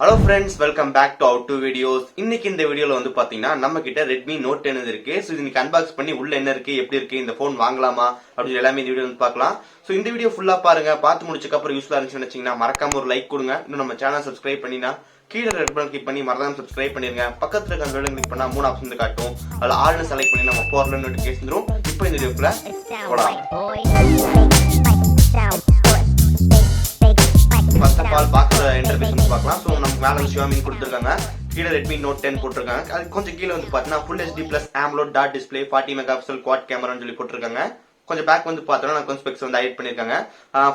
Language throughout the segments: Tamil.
Hello friends, welcome back to our 2 videos. இன்னைக்கு இந்த வீடியோல வந்து பாத்தீங்கன்னா நம்ம கிட்ட Redmi Note 10 இருக்கு. சோ இன்னைக்கு அன்பாக்ஸ் பண்ணி உள்ள என்ன இருக்கு, எப்படி இருக்கு, இந்த போன் வாங்கலாமா அப்படி எல்லாமே இந்த வீடியோ வந்து பார்க்கலாம். சோ இந்த வீடியோ ஃபுல்லா பாருங்க. பார்த்து முடிச்சதுக்கு அப்புறம் யூஸ்ஃபுல்லா இருந்துச்சுன்னு நினைச்சீங்கன்னா மறக்காம ஒரு லைக் கொடுங்க. இன்னும் நம்ம சேனல் சப்ஸ்கிரைப் பண்ணினா கீழ ரெட் பட்டன் கிளிக் பண்ணி மறக்காம சப்ஸ்கிரைப் பண்ணிருங்க. பக்கத்துல இருக்க பெல் கிளிக் பண்ணா மூணு ஆப்ஷன் வந்து காட்டும். அதுல ஆல்னு செலக்ட் பண்ணி நம்ம போர்ல நோட்டிஃபிகேஷன் வந்துரும். இப்போ இந்த வீடியோக்குள்ள போலாம். First of all, பாக்குற இன்டர்ஃபேஸ் வந்து பார்க்கலாம். சோ நமக்கு மேல Xiaomi கொடுத்திருக்காங்க. கீழ Redmi Note 10 போட்டுருக்காங்க. அது கொஞ்சம் கீழ வந்து பாத்தீங்கன்னா Full HD Plus AMOLED dot display 40 megapixel quad கேமரான்னு சொல்லி போட்டுருக்காங்க. கொஞ்சம் பேக் வந்து பார்த்தோம்னா நான் கொஞ்சம் ஸ்பெக்ஸ் வந்து ஆட் பண்ணிருக்காங்க.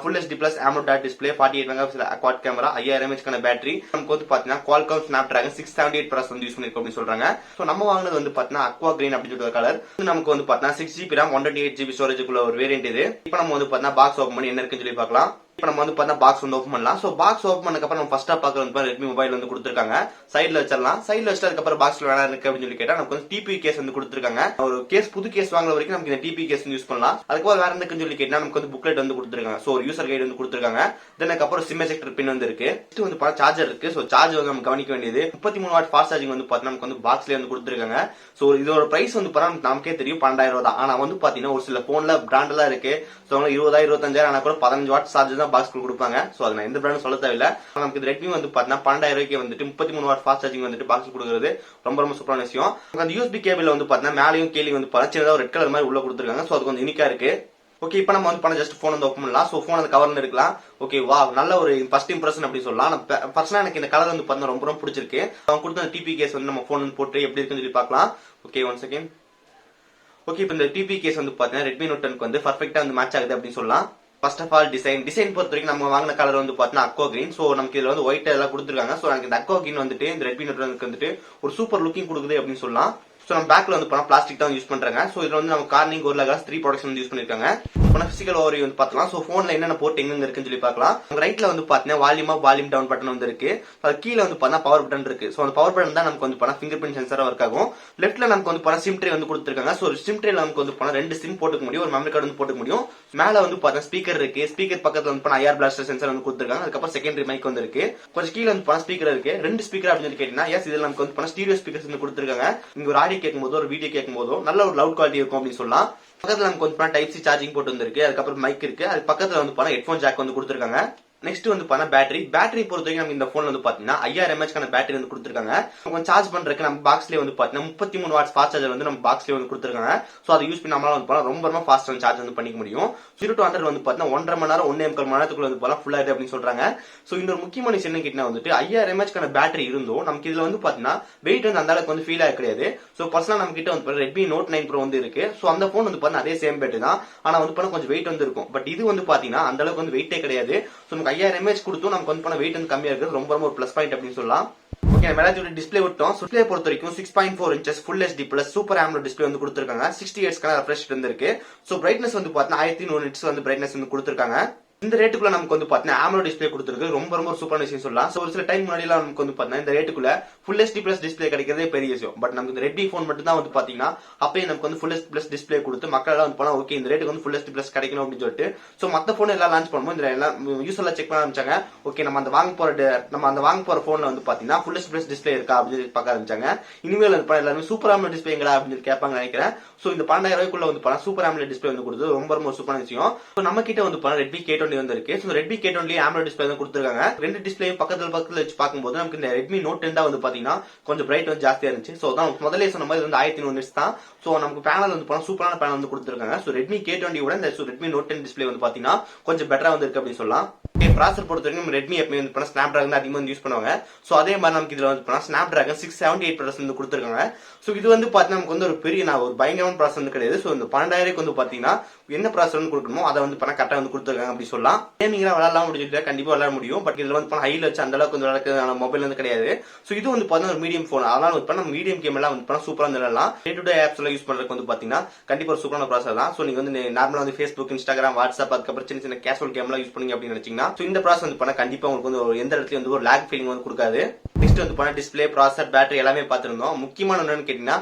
Full HD Plus AMOLED dot display 48 megapixel quad camera 5000 mAh கான பேட்டரி. நமக்கு வந்து பாத்தீங்கன்னா Qualcomm Snapdragon 678 ப்ராசஸர் வந்து யூஸ் பண்ணிருக்கோம் அப்படி சொல்றாங்க. சோ நம்ம வாங்குனது வந்து பாத்தீங்கன்னா aqua green அப்படி சொல்ற கலர். நமக்கு வந்து பாத்தீங்கன்னா 6GB RAM 128GB ஸ்டோரேஜ்க்குள்ள ஒரு வேரியன்ட் இது. இப்போ நம்ம வந்து பாத்தீங்கன்னா பாக்ஸ் ஓபன் பண்ணி என்ன இருக்குன்னு சொல்லி பார்க்கலாம். இப்போ நம்ம வந்து பார்த்தா பாக்ஸ் வந்து ஓபன் பண்ணலாம். சோ பாக்ஸ் ஓபன் பண்ணதுக்கு அப்புறம் நம்ம ஃபர்ஸ்டா பார்க்கறது Redmi மொபைல் வந்து கொடுத்திருக்காங்க. சைடுல வச்சிரலாம். சைடுல வச்சதுக்கு அப்புறம் பாக்ஸ்ல வேணா இருக்கு அப்படின்னு சொல்லி கேட்டா நமக்கு வந்து டிபி கேஸ் வந்து கொடுத்திருக்காங்க. ஒரு கேஸ் புது கேஸ் வாங்குற வரைக்கும் நமக்கு இந்த டிபி கேஸ் யூஸ் பண்ணலாம். அதுக்கு வேற என்னன்னு சொல்லி கேட்டா நமக்கு வந்து புக்லெட் வந்து கொடுத்திருக்காங்க. சோ ஒரு யூசர் கைடு வந்து கொடுத்திருக்காங்க. தென் அப்புறம் சிம் எஜெக்டர் பின் வந்து இருக்கு. இது வந்து பார்த்தா சார்ஜர் இருக்கு. சோ சார்ஜ் வந்து நம்ம கவனிக்க வேண்டியது 33 வாட் ஃபாஸ்ட் சார்ஜிங் வந்து பார்த்தா நமக்கு வந்து பாக்ஸ்லயே வந்து கொடுத்திருக்காங்க. சோ இதோட பிரைஸ் வந்து பார்த்தா நமக்கே தெரியும் 12000 ரூபாய் தான். ஆனா வந்து பாத்தீங்கன்னா ஒரு சில போன்ல பிராண்ட் எல்லாம் இருக்கு. சோ 20000 25000 ஆனா கூட 15 வாட் சார்ஜ் தான் பாக்ஸ்க்கு கொடுப்பாங்க. சோ அது நான் எந்த பிராண்ட் சொல்ல தேவையில்ல. நமக்கு இது Redmi வந்து பாத்தீங்கன்னா 12000 ரூபாய்க்கு வந்துட்டு 33 வாட் ஃபாஸ்ட் சார்ஜிங் வந்துட்டு பாக்ஸ் கொடுக்குறது ரொம்ப ரொம்ப சூப்பரான விஷயம். அந்த USB கேபிள் வந்து பாத்தீங்கன்னா மேலயும் கீழயும் வந்து சின்னதா ஒரு ரெட் கலர் மாதிரி உள்ள கொடுத்திருக்காங்க. சோ அது கொஞ்சம் யூனிக்கா இருக்கு. ஓகே, இப்போ நம்ம வந்து ஜஸ்ட் போன் வந்து ஓபன் பண்ணலாம். சோ போன் அந்த கவர்ல இருக்கலாம். ஓகே, வா, நல்ல ஒரு ஃபர்ஸ்ட் இம்ப்ரெஷன் அப்படி சொல்லலாம். பர்சனலா எனக்கு இந்த கலர் வந்து பாத்தீங்கன்னா ரொம்ப ரொம்ப பிடிச்சிருக்கு. அவங்க கொடுத்த டிபி கேஸ் வந்து நம்ம போன் வந்து போட்டு எப்படி இருக்குன்னு சொல்லி பார்க்கலாம். Okay, 1 second. ஓகே, இப்போ இந்த டிபி கேஸ் வந்து பாத்தீங்கன்னா Redmi Note 10 வந்து பெர்ஃபெக்ட்டா வந்து மேட்ச் ஆகுது அப்படின்னு சொல்லலாம். First of all, டிசைன் பொறுத்த வரைக்கும் நம்ம வாங்கின கலர் வந்து பாத்தீங்கன்னா aqua green. சோ நமக்கு இதுல வந்து ஒயிட் எல்லாம் கொடுத்திருக்காங்க. சோ எனக்கு இந்த aqua green வந்துட்டு இந்த Redmi Note 10 வந்துட்டு ஒரு சூப்பர் லுக்கிங் கொடுக்குது அப்படின்னு சொல்லலாம். சோ நம்ம பேக்ல வந்து பண்ணா பிளாஸ்டிக் தான் யூஸ் பண்றாங்க. சோ இதுல வந்து நம்ம கார்னிங் Gorilla Glass 3 ப்ரொடக்ஷன் வந்து யூஸ் பண்ணிருக்காங்க. இப்போ பிசிக்கல் ஓவர்வியூ வந்து பார்க்கலாம். சோ போன்ல என்னென்ன போர்ட் எங்க இருக்குன்னு சொல்லி பார்க்கலாம். உங்க ரைட்ல வந்து பாத்தீங்கன்னா volume up volume down button வந்து இருக்கு. அது கீழ வந்து பாத்தீங்கன்னா பவர் பட்டன் இருக்கு. சோ அந்த பவர் பட்டன் தான் நமக்கு வந்து பாத்தீங்கன்னா ஃபிங்கர் பிரிண்ட் சென்சாரா ஒர்க் ஆகும். லெஃப்ட்ல நமக்கு வந்து பாத்தீங்கன்னா சிம் ட்ரே வந்து கொடுத்திருக்காங்க. சோ சிம் ட்ரேல நமக்கு வந்து பாத்தீங்கன்னா 2 சிம் போட்டுக்க முடியும், ஒரு மெமரி கார்டு வந்து போட்டுக்க முடியும். மேல வந்து பாத்தீங்கன்னா ஸ்பீக்கர் இருக்கு. ஸ்பீக்கர் பக்கத்துல வந்து பாத்தீங்கன்னா IR பிளாஸ்டர் சென்சார் வந்து கொடுத்திருக்காங்க. அதுக்கு அப்புறம் செகண்டரி மைக் வந்து இருக்கு. கொஞ்சம் கீழ வந்து பாத்தீங்கன்னா ஸ்பீக்கர் இருக்கு. 2 ஸ்பீக்கர் அப்படின்னு கேட்டீங்கன்னா எஸ், இதுல நமக்கு வந்து பாத்தீங்கன்னா ஸ்டீரியோ ஸ்பீக்கர்ஸ் வந்து கொடுத்திருக்காங்க. நீங்க ஒரு ஆடியோ கேட்கும்போது ஒரு வீடியோ கேட்கும்போது நல்ல ஒரு லவுட் குவாலிட்டி இருக்கும் அப்படின்னு சொல்லலாம். பக்கத்துல நமக்கு வந்து டைப் சி சார்ஜிங் போர்ட் வந்து இருக்கு. அதுக்கப்புறம் மைக் இருக்கு. அது பக்கத்துல வந்து பாத்தீங்கன்னா ஹெட்போன் ஜாக் வந்து கொடுத்திருக்காங்க. நெக்ஸ்ட் வந்து பாத்தீங்கன்னா பேட்டரி பொறுத்த வரைக்கும் நம்ம இந்த போன்ல வந்து பாத்தீங்கன்னா 5000 mAh கான பேட்டரி வந்து கொடுத்திருக்காங்க. கொஞ்சம் சார்ஜ் பண்றதுக்கு நம்ம பாக்ஸ்லயே வந்து பாத்தீங்கன்னா 33 வாட்ஸ் ஃபாஸ்ட் சார்ஜர் வந்து நம்ம பாக்ஸ்லயே வந்து கொடுத்திருக்காங்க. சோ அதை யூஸ் பண்ணி நம்மளால வந்து பாத்தீங்கன்னா ரொம்ப ரொம்ப ஃபாஸ்ட் சார்ஜ் வந்து பண்ணிக்க முடியும். 0 to 100 வந்து பாத்தீங்கன்னா 1.5 மணி நேரம் 1.25 மணி நேரத்துக்குள்ள வந்து பாத்தீங்கன்னா ஃபுல் ஆயிடுது அப்படின்னு சொல்றாங்க. சோ இன்னொரு முக்கியமான விஷயம் என்ன கேட்டா வந்துட்டு 5000 mAh கான பேட்டரி இருந்தும் நமக்கு இதுல வந்து பாத்தீங்கன்னா வெயிட் வந்து அந்த அளவுக்கு வந்து ஃபீல் ஆக கிடையாது. சோ பர்சனலா நம்ம கிட்ட வந்து Redmi Note 9 Pro வந்து இருக்கு. சோ அந்த போன் வந்து பாத்தீங்கன்னா அதே சேம் பேட்டரி தான். ஆனா வந்து பாத்தீங்கன்னா கொஞ்சம் வெயிட் வந்து இருக்கும். பட் இது வந்து பாத்தீங்கன்னா அந்த அளவுக்கு வந்து வெயிட்டே கிடையாது. சோ நமக்கு 5000 mAh கொடுத்து நமக்கு வந்து பண்ண வெயிட் வந்து கம்மியா இருக்கு. ரொம்ப ரொம்ப ஒரு பிளஸ் பாயிண்ட் அப்படின்னு சொல்லலாம். ஓகே, நம்ம எல்லாத்தையும் டிஸ்ப்ளே விட்டோம். டிஸ்ப்ளே பொறுத்த வரைக்கும் 6.4 inches Full HD Plus Super AMOLED display வந்து கொடுத்திருக்காங்க. 60 Hz கான ரெஃப்ரெஷ் ரேட் இருக்கு. சோ பிரைட்னஸ் வந்து பாத்தீங்கன்னா 1100 nits வந்து பிரைட்னஸ் வந்து கொடுத்திருக்காங்க. இந்த ரேட்டுக்குள்ள நமக்கு வந்து பாத்தீங்கன்னா AMOLED டிஸ்ப்ளே கொடுத்திருக்கு. ரொம்ப ரொம்ப சூப்பரான விஷயம் சொல்லலாம். சோ ஒரு சில டைம் முன்னாடி எல்லாம் நமக்கு வந்து பாத்தீங்கன்னா இந்த ரேட்டுக்குள்ள Full HD Plus டிஸ்ப்ளே கிடைக்கிறதே பெரிய விஷயம். பட் நமக்கு இந்த Redmi போன் மட்டும் தான் வந்து பாத்தீங்கன்னா அப்பயே நமக்கு வந்து Full HD Plus டிஸ்ப்ளே கொடுத்து மக்கள் எல்லாம் வந்து போனா ஓகே இந்த ரேட்டுக்கு வந்து Full HD Plus கிடைக்கணும் அப்படின்னு சொல்லிட்டு சோ மத்த போன் எல்லாம் லான்ச் பண்ணும்போது இந்த எல்லாம் யூசர் எல்லாம் செக் பண்ண ஆரம்பிச்சாங்க. ஓகே, நம்ம அந்த வாங்க போற போன்ல வந்து பாத்தீங்கன்னா Full HD Plus டிஸ்ப்ளே இருக்கா அப்படின்னு பார்க்க ஆரம்பிச்சாங்க. இனிமேல் வந்து எல்லாரும் சூப்பர் AMOLED டிஸ்ப்ளே எங்கடா அப்படின்னு கேட்பாங்க நினைக்கிறேன். சோ இந்த 12000 ரூபாய்க்குள்ள வந்து பாத்தீங்கன்னா சூப்பர் AMOLED டிஸ்ப்ளே வந்து கொடுத்து ரொம்ப ரொம்ப சூப்பரான விஷயம். சோ நம்ம கிட்ட வந்து பாத்தீங்கன்னா Redmi K20 வந்து இருக்கு. So Redmi K20 AMOLED display தான் கொடுத்திருக்காங்க. ரெண்டு டிஸ்ப்ளேயும் பக்கத்துல வச்சு பார்க்கும்போது நமக்கு இந்த Redmi Note 10 தான் வந்து பாத்தீங்கன்னா கொஞ்சம் பிரைட் வந்து ஜாஸ்தியா இருந்துச்சு. சோ அதான் முதல்ல சொன்ன மாதிரி வந்து 1100 nits தான். சோ நமக்கு பேனல் வந்து பாத்தீங்கன்னா சூப்பரான பேனல் வந்து கொடுத்திருக்காங்க. சோ Redmi K20 விட இந்த Redmi Note 10 டிஸ்ப்ளே வந்து பாத்தீங்கன்னா கொஞ்சம் பெட்டரா வந்து இருக்கு அப்படின்னு சொல்லலாம். ப்ராசஸர் பொறுத்த வரைக்கும் Redmi எப்பவுமே வந்து பண்ணா Snapdragon அதிகமா வந்து யூஸ் பண்ணுவாங்க. சோ அதே மாதிரி நமக்கு இதுல வந்து பண்ணா Snapdragon 678 ப்ராசஸர் வந்து கொடுத்திருக்காங்க. சோ இது வந்து பாத்தீங்கன்னா நமக்கு வந்து ஒரு பெரிய ஒரு பயங்கரமான ப்ராசஸர் வந்து கிடையாது. சோ இந்த 12000 வந்து பாத்தீங்கன்னா என்ன ப்ராசஸர் வந்து கொடுக்கணுமோ அதை வந்து பண்ணா கரெக்டா வந்து கொடுத்திருக்காங்க அப்படி சொல்லலாம். கேமிங்ல விளையாடலாம் முடிஞ்சா கண்டிப்பா விளையாட முடியும். பட் இதுல வந்து பண்ணா ஹைல வச்சு அந்த அளவுக்கு வந்து விளையாடுற மொபைல் வந்து கிடையாது. சோ இது வந்து பாத்தீங்கன்னா ஒரு மீடியம் போன். அதனால வந்து பண்ணா மீடியம் கேம் எல்லாம் வந்து பண்ணா சூப்பரா வந்து விளையாடலாம். டே டு டே ஆப்ஸ் எல்லாம் யூஸ் பண்றதுக்கு வந்து பாத்தீங்கன்னா கண்டிப்பா ஒரு சூப்பரான ப்ராசஸர் தான். சோ நீங்க வந்து நார்மலா வந்து Facebook, Instagram, WhatsApp அதுக்கப்புறம் சின்ன சின்ன கேஷுவல் கேம் எல்லாம் யூஸ் பண்ணீங்க அப்படின்னு நினைச்சீங்கன்னா சோ இந்த ப்ராசஸர் வந்து பண்ணா கண்டிப்பா உங்களுக்கு வந்து எந்த இடத்துலயும் வந்து ஒரு லாக் ஃபீலிங் வந்து கொடுக்காது. நெக்ஸ்ட் வந்து பண்ண டிஸ்பிளே, ப்ராசஸர், பேட்டரி எல்லாமே பார்த்திருந்தோம். முக்கியமான என்னன்னு கேட்டீங்கன்னா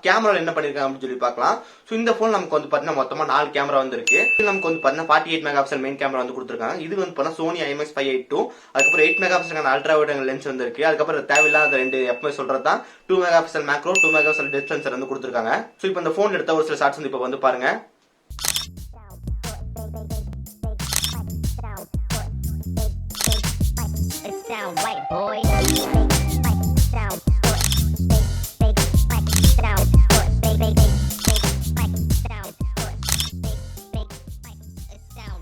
கேமரால என்ன பண்ணிருக்காங்க அப்படின்னு சொல்லி பார்க்கலாம். சோ இந்த போன் நமக்கு வந்து பாத்தீங்கன்னா மொத்தமா 4 கேமரா வந்து இருக்கு. நமக்கு வந்து பாத்தீங்கன்னா 48 மெகா பிக்சல் மெயின் கேமரா வந்து கொடுத்திருக்காங்க. இது வந்து பாத்தீங்கன்னா சோனி IMX582. அதுக்கப்புறம் 8 megapixel ultra wide angle lens வந்து இருக்கு. அதுக்கப்புறம் தேவையில்லாத ரெண்டு எப்பவுமே சொல்றதுதான் 2 megapixel macro, 2 megapixel depth sensor வந்து கொடுத்திருக்காங்க. சோ இப்போ இந்த போன் எடுத்த ஒரு சில ஷாட்ஸ் வந்து இப்போ வந்து பாருங்க.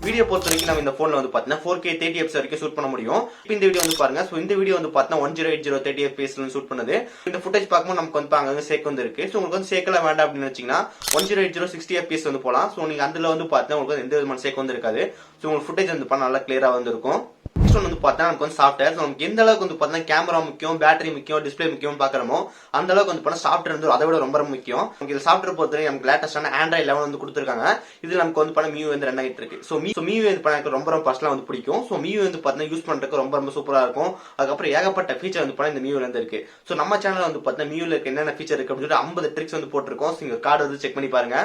வீடியோ பொறுத்த வரைக்கும் நம்ம இந்த போன்ல வந்து பாத்தீங்கன்னா 4K 30 fps வரைக்கும் ஷூட் பண்ண முடியும். இப்போ இந்த வீடியோ வந்து பாருங்க. சோ இந்த வீடியோ வந்து பாத்தீங்கன்னா 1080 30 fps ல ஷூட் பண்ணது. இந்த ஃபுட்டேஜ் பார்க்கும்போது நமக்கு வந்து அங்க சேக் வந்து இருக்கு. சோ உங்களுக்கு வந்து சேக்கல வேண்டாம் அப்படின்னு நினைச்சீங்கன்னா 1080 60 fps வந்து போலாம். சோ நீங்க அதுல வந்து பாத்தீங்கன்னா உங்களுக்கு எந்த விதமான சேக் வந்து இருக்காது. சோ உங்களுக்கு ஃபுட்டேஜ் வந்து பண்ண நல்லா கிளியரா வந்து இருக்கும். நெக்ஸ்ட் வந்து பார்த்தா நமக்கு வந்து சாஃப்ட்வேர். நமக்கு எந்த அளவுக்கு வந்து பார்த்தா கேமரா முக்கியம், பேட்டரி முக்கியம், டிஸ்பிளே முக்கியம் பாக்குறோமோ அந்த அளவுக்கு வந்து பார்த்தா சாஃப்ட்வேர் வந்து அதை விட ரொம்ப முக்கியம். நமக்கு இந்த சாஃப்ட்வேர் பொறுத்தவரை நமக்கு லேட்டஸ்டான Android 11 வந்து கொடுத்திருக்காங்க. இதுல நமக்கு வந்து பண்ண MIUI வந்து ரன் ஆகிட்டு இருக்கு. சோ MIUI வந்து பண்ண ரொம்ப பர்சனலா வந்து பிடிக்கும். சோ MIUI வந்து பார்த்தா யூஸ் பண்றதுக்கு ரொம்ப சூப்பரா இருக்கும். அதுக்கப்புறம் ஏகப்பட்ட ஃபீச்சர் வந்து பண்ண இந்த MIUI வந்து இருக்கு. சோ நம்ம சேனல்ல வந்து பார்த்தா MIUI ல என்னென்ன ஃபீச்சர் இருக்கு அப்படின்னு சொல்லி 50 ட்ரிக்ஸ் வந்து போட்டிருக்கோம். நீங்க கார்டு வந்து செக் பண்ணி பாருங்க.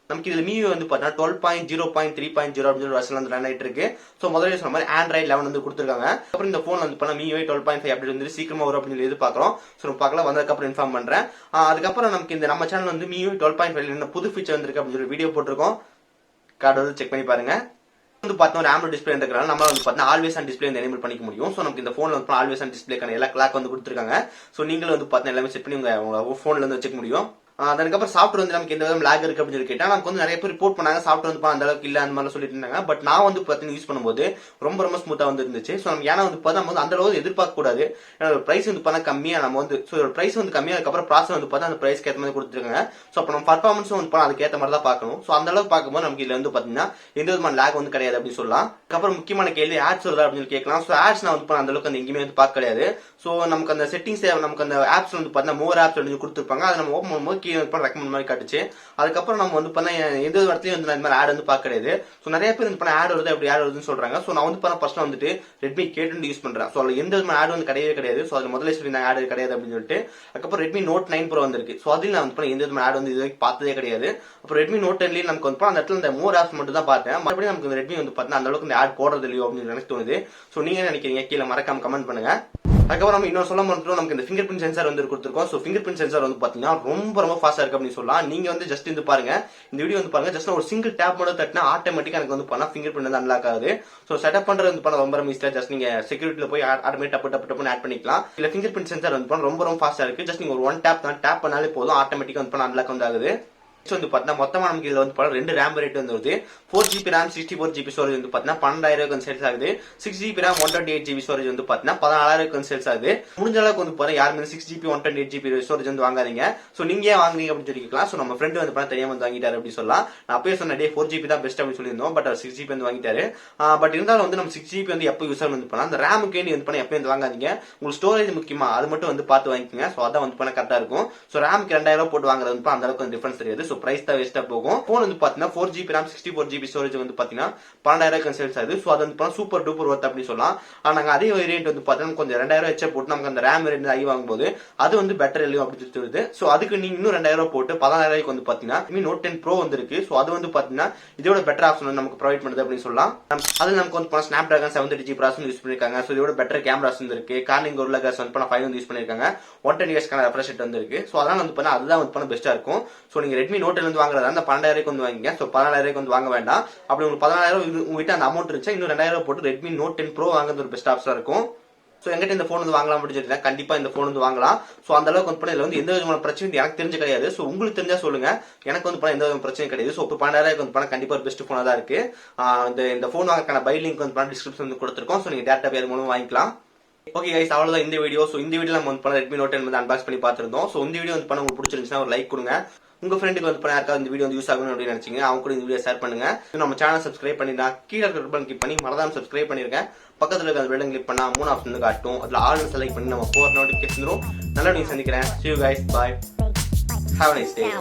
நமக்கு இதுல MIUI வந்து பாத்தீங்கன்னா 12.0.3.0 அப்படின்னு வெர்ஷன் வந்து ரன் ஆயிட்டு இருக்கு. சோ முதல்ல சொன்ன மாதிரி Android 11 வந்து கொடுத்திருக்காங்க. அப்புறம் இந்த போன் வந்து பண்ண MIUI 12.5 அப்படி வந்து சீக்கிரமா வரும் அப்படின்னு எதிர்பார்க்கிறோம். சோ நம்ம பார்க்கலாம், வந்ததுக்கு அப்புறம் இன்ஃபார்ம் பண்றேன். அதுக்கப்புறம் நமக்கு இந்த நம்ம சேனல் வந்து MIUI 12.5 என்ன புது ஃபீச்சர் வந்திருக்கு அப்படின்னு சொல்லி வீடியோ போட்டிருக்கோம். கார்டு வந்து செக் பண்ணி பாருங்க. வந்து பார்த்தா ஒரு AMOLED டிஸ்பிளே இருக்கிறனால நம்ம வந்து பார்த்தா ஆல்வேஸ் ஆன் டிஸ்பிளே வந்து எனேபிள் பண்ணிக்க முடியும். சோ நமக்கு இந்த போன்ல வந்து ஆல்வேஸ் ஆன் டிஸ்பிளேக்கான எல்லா கிளாக் வந்து கொடுத்திருக்காங்க. சோ நீங்களும் வந்து பார்த்தா எல்லாமே செட் பண்ணி உங்க போன்ல இருந்து வச்சுக்க முடியும். அதுக்கப்புறம் சாஃப்ட்வேர் வந்து நமக்கு எந்த விதம் லேக் இருக்கு அப்படின்னு சொல்லி கேட்டா நமக்கு வந்து நிறைய பேர் ரிப்போர்ட் பண்ணாங்க சாஃப்ட்வேர் வந்து அந்த அளவுக்கு இல்ல அந்த மாதிரி சொல்லிட்டு இருந்தாங்க. பட் நான் வந்து பார்த்தீங்கன்னா யூஸ் பண்ணும்போது ரொம்ப ஸ்மூத்தா வந்து இருந்துச்சு. சோ நம்ம ஏன்னா வந்து பார்த்தா நம்ம வந்து அந்த அளவுக்கு எதிர்பார்க்க கூடாது. ஏன்னா பிரைஸ் வந்து பார்த்தா கம்மியா நம்ம வந்து பிரைஸ் வந்து கம்மியா அதுக்கப்புறம் ப்ராசஸ் வந்து பார்த்தா அந்த பிரைஸ்க்கு ஏற்ற மாதிரி கொடுத்துருக்காங்க. சோ அப்ப நம்ம பர்ஃபார்மன்ஸும் வந்து அதுக்கு ஏற்ற மாதிரி தான் பார்க்கணும். சோ அந்த அளவுக்கு பார்க்கும்போது நமக்கு இதுல வந்து பாத்தீங்கன்னா எந்த விதமான லேக் வந்து கிடையாது அப்படின்னு சொல்லலாம். அதுக்கப்புறம் முக்கியமான கேள்வி ஆட்ஸ் வருதா அப்படின்னு கேட்கலாம். சோ ஆட்ஸ் நான் வந்து அந்த அளவுக்கு எங்கேயுமே வந்து பார்க்க கிடையாது. சோ நமக்கு அந்த செட்டிங்ஸ் நமக்கு அந்த ஆப்ஸ் வந்து பார்த்தா மோர் ஆப்ஸ் அப்படின்னு கொடுத்துருப்பாங்க. அதை நம்ம ஓப்பன் பண்ணும்போது கீழே ரெக்கமெண்ட் மாதிரி காட்டுச்சு. அதுக்கப்புறம் நம்ம வந்து பண்ண எந்த இடத்துலயும் வந்து இந்த மாதிரி ஆட் வந்து பார்க்க கிடையாது. சோ நிறைய பேர் வந்து பண்ண ஆட் வருது அப்படி ஆட் வருதுன்னு சொல்றாங்க. சோ நான் வந்து பண்ண ஃபர்ஸ்ட் வந்துட்டு Redmi K20 யூஸ் பண்றேன். சோ அதுல எந்த விதமான ஆட் வந்து கிடையாது. சோ அது முதல்ல சொல்லியிருந்தாங்க ஆட் கிடையாது அப்படின்னு சொல்லிட்டு. அதுக்கப்புறம் Redmi Note 9 Pro வந்திருக்கு. சோ அதில் நான் வந்து எந்த விதமான ஆட் வந்து இது வரைக்கும் பார்த்ததே கிடையாது. அப்புறம் Redmi Note 10 நமக்கு வந்து அந்த இடத்துல இந்த மோர் ஆப்ஸ் மட்டும் தான் பார்த்தேன். மறுபடியும் நமக்கு இந்த Redmi வந்து பார்த்தா அந்த அளவுக்கு இந்த ஆட் போடுறது இல்லையோ அப்படின்னு எனக்கு தோணுது. சோ நீங்க என்ன நினைக்கிறீங்க கீழே மறக்காம கமெண்ட் பண்ணுங்க. அதுக்கப்புறம் நம்ம இன்னொரு சொல்ல மாட்டோம் நமக்கு இந்த ஃபிங்கர் பிரிண்ட் சென்சார் வந்து கொடுத்துருக்கோம். சோ ஃபிங்கர் பிரிண்ட் சென்சார் வந்து பாத்தீங்கன்னா ரொம்ப ஃபாஸ்டா இருக்கு அப்படின்னு சொல்லலாம். நீங்க வந்து ஜஸ்ட் இந்த பாருங்க, இந்த வீடியோ வந்து பாருங்க, ஜஸ்ட் ஒரு சிங்கிள் டேப் மட்டும் தட்டினா ஆட்டோமேட்டிக்கா எனக்கு வந்து பண்ணா ஃபிங்கர் பிரிண்ட் வந்து அன்லாக் ஆகுது. சோ செட்டப் பண்றது வந்து பண்ண ரொம்ப ஈஸியா. ஜஸ்ட் நீங்க செக்யூரிட்டில போய் ஆட்டோமேட்டிக் டப்பு ஆட் பண்ணிக்கலாம். இல்ல ஃபிங்கர் பிரிண்ட் சென்சார் வந்து பண்ண ரொம்ப ஃபாஸ்டா இருக்கு. ஜஸ்ட் நீங்க ஒரு ஒன் டேப் பண்ணாலே போதும், ஆட்டோமேட்டிக்கா வந்து பண்ண அன்லாக் வந்து ஆகுது. வந்து பாத்தீங்கன்னா மொத்தமா நமக்கு இதுல வந்து ரெண்டு RAM ரேட் வந்து வருது. 4GB RAM 64GB ஸ்டோரேஜ் வந்து பாத்தீங்கன்னா 12,000 வந்து சேல்ஸ் ஆகுது. 6GB RAM 128GB ஸ்டோரேஜ் வந்து பாத்தீங்கன்னா 16,000 வந்து சேல்ஸ் ஆகுது. முடிஞ்ச அளவுக்கு வந்து பாருங்க யாருமே 6GB 128GB ஸ்டோரேஜ் வந்து வாங்காதீங்க. சோ நீங்க ஏன் வாங்குறீங்க அப்படின்னு சொல்லி கேட்கலாம். சோ நம்ம ஃப்ரெண்ட் வந்து பாத்தீங்கன்னா தெரியாம வந்து வாங்கிட்டாரு அப்படின்னு சொல்லலாம். நான் அப்பயே சொன்னேன் 4GB தான் பெஸ்ட் அப்படின்னு சொல்லியிருந்தோம். பட் அவர் 6GB வந்து வாங்கிட்டாரு. பட் இருந்தாலும் வந்து நம்ம 6GB வந்து எப்போ யூஸ் வந்து பண்ணலாம். அந்த RAM கேண்டி வந்து பண்ண எப்பயும் வந்து வாங்காதீங்க. உங்களுக்கு ஸ்டோரேஜ் முக்கியமா அது மட்டும் வந்து பார்த்து வாங்கிக்கோங்க. சோ அதான் வந்து பண்ண கரெக்டா இருக்கும். சோ RAM 2000 போட்டு வாங்குறது வந்து அந்த அளவுக்கு டிஃபரன்ஸ் தெரியாது. சோ பிரைஸ் தான் வேஸ்டா போகும். போன் வந்து பாத்தீங்கன்னா 4GB RAM 64GB ஸ்டோரேஜ் வந்து பாத்தீங்கன்னா 12,000 சேல்ஸ் ஆகுது. சோ அது வந்து சூப்பர் டூப்பர் ஒர்த் அப்படின்னு சொல்லலாம். ஆனா நாங்க அதே வேரியன்ட் வந்து பாத்தீங்கன்னா கொஞ்சம் 2,000 எச்சா போட்டு நமக்கு அந்த RAM வேரியன்ட் ஐ வாங்கும்போது அது வந்து பெட்டர் இல்லையோ அப்படின்னு சொல்லுது. சோ அதுக்கு நீங்க இன்னும் 2,000 போட்டு 14,000 வந்து பாத்தீங்கன்னா Redmi Note 10 Pro வந்திருக்கு. சோ அது வந்து பாத்தீங்கன்னா இதோட பெட்டர் ஆப்ஷன் வந்து நமக்கு ப்ரொவைட் பண்ணுது அப்படின்னு சொல்லலாம். அது நமக்கு வந்து Snapdragon 730G ப்ராசஸர் யூஸ் பண்ணிருக்காங்க. சோ இதோட பெட்டர் கேமராஸ் இருக்கு. கார்னிங் Gorilla Glass 1.5 வந்து யூஸ் பண்ணிருக்காங்க. 110 Hz ரெஃப்ரெஷ் ரேட் வந்து இருக்கு. சோ அதனால வந்து பண்ணா அதுதான் வந்து பண்ண பெஸ்டா இருக்கும். சோ நீங்க Redmi Note 10 வந்து வாங்குறதா அந்த 12,000 வந்து வாங்கிங்க. சோ 14,000 வந்து வாங்க வேண்டாம். அப்படி உங்களுக்கு 14,000 உங்ககிட்ட அந்த அமௌண்ட் இருந்துச்சு இன்னும் 2,000 போட்டு Redmi Note 10 Pro வாங்குறது ஒரு பெஸ்ட் ஆப்ஷனா இருக்கும். சோ எங்கிட்ட இந்த போன் வந்து வாங்கலாம் அப்படின்னு சொல்லிட்டு கண்டிப்பா இந்த போன் வந்து வாங்கலாம். சோ அந்த அளவுக்கு வந்து இதுல வந்து எந்த விதமான பிரச்சனையும் எனக்கு தெரிஞ்சு கிடையாது. சோ உங்களுக்கு தெரிஞ்சா சொல்லுங்க. எனக்கு வந்து எந்த விதமான பிரச்சனையும் கிடையாது. சோ 12,000 வந்து கண்டிப்பா ஒரு பெஸ்ட் போனா தான் இருக்கு. இந்த போன் வாங்கறதுக்கான பை லிங்க் வந்து டிஸ்கிரிப்ஷன் வந்து கொடுத்திருக்கோம். சோ நீங்க டேரக்டா பேர் மூலமா வாங்கிக்கலாம். ஓகே கைஸ், அவ்வளவுதான் இந்த வீடியோ. சோ இந்த வீடியோல நம்ம வந்து Redmi Note 10 வந்து அன்பாக்ஸ் பண்ணி பார்த்திருந்தோம். சோ இந்த வீடியோ வந்து உங்களுக்கு பிடிச்சிருந்துச்சுன்னா ஒரு லைக் கொடுங்க. உங்க ஃப்ரெண்டுக்கு வந்து யாருக்காவது இந்த வீடியோ வந்து யூஸ் ஆகணும் அப்படின்னு நினைச்சீங்க அவங்க கூட இந்த வீடியோ ஷேர் பண்ணுங்க. நம்ம சேனல் சப்ஸ்கிரைப் பண்ணினா கீழே இருக்கிற பட்டன் கிளிக் பண்ணி மறக்காம சப்ஸ்கிரைப் பண்ணிருங்க. பக்கத்துல இருக்க அந்த பெல் கிளிக் பண்ணா 3 ஆப்ஷன் வந்து காட்டும். அதுல ஆல் செலக்ட் பண்ணி நம்ம 4 நோட்டிபிகேஷன் வரும். நல்ல வீடியோ சந்திக்கிறேன். See you guys, bye. Have a nice day.